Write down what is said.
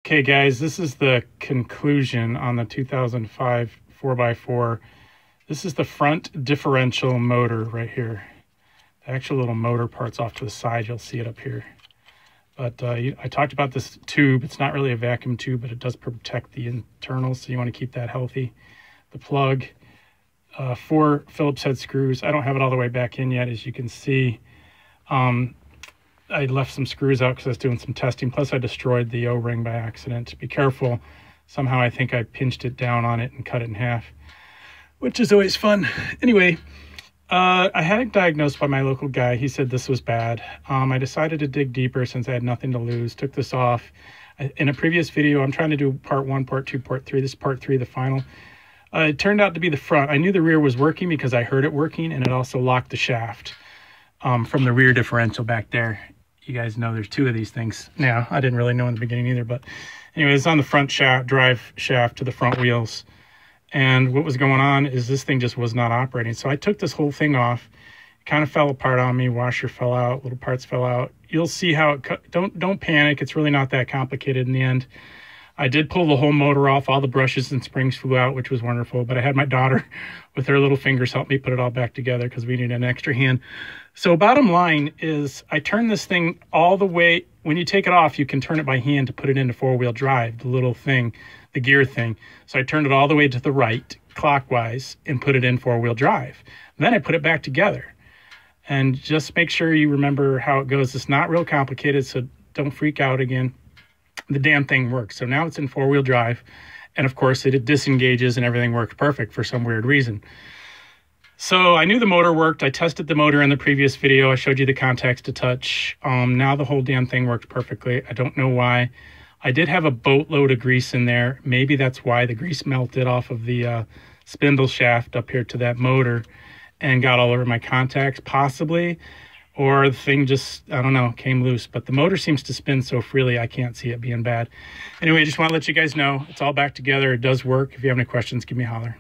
Okay guys, this is the conclusion on the 2005 4x4. This is the front differential motor right here. The actual little motor part's off to the side. You'll see it up here. But I talked about this tube. It's not really a vacuum tube, but it does protect the internals, so you want to keep that healthy. The plug, 4 Phillips head screws. I don't have it all the way back in yet, as you can see. I left some screws out because I was doing some testing. Plus, I destroyed the O-ring by accident. Be careful. Somehow, I think I pinched it down on it and cut it in half, which is always fun. Anyway, I had it diagnosed by my local guy. He said this was bad. I decided to dig deeper since I had nothing to lose. Took this off. In a previous video, I'm trying to do part 1, part 2, part 3. This is part 3, the final. It turned out to be the front. I knew the rear was working because I heard it working, and it also locked the shaft from the rear differential back there. You guys know there's 2 of these things now. I didn't really know in the beginning either, but anyway, it's on the front drive shaft to the front wheels. And what was going on is this thing just was not operating. So I took this whole thing off. It kind of fell apart on me. Washer fell out, little parts fell out. You'll see how it don't panic. It's really not that complicated in the end. I did pull the whole motor off. All the brushes and springs flew out, which was wonderful. But I had my daughter with her little fingers help me put it all back together because we needed an extra hand. So bottom line is I turned this thing all the way. When you take it off, you can turn it by hand to put it into 4-wheel drive, the little thing, the gear thing. So I turned it all the way to the right, clockwise, and put it in 4-wheel drive. And then I put it back together. And just make sure you remember how it goes. It's not real complicated, so don't freak out again. The damn thing works. So now it's in 4-wheel drive. And of course, it disengages and everything works perfect for some weird reason. So I knew the motor worked. I tested the motor in the previous video. I showed you the contacts to touch. Now the whole damn thing worked perfectly. I don't know why. I did have a boatload of grease in there. Maybe that's why the grease melted off of the spindle shaft up here to that motor and got all over my contacts, possibly. Or the thing just, I don't know, came loose. But the motor seems to spin so freely, I can't see it being bad. Anyway, I just want to let you guys know it's all back together. It does work. If you have any questions, give me a holler.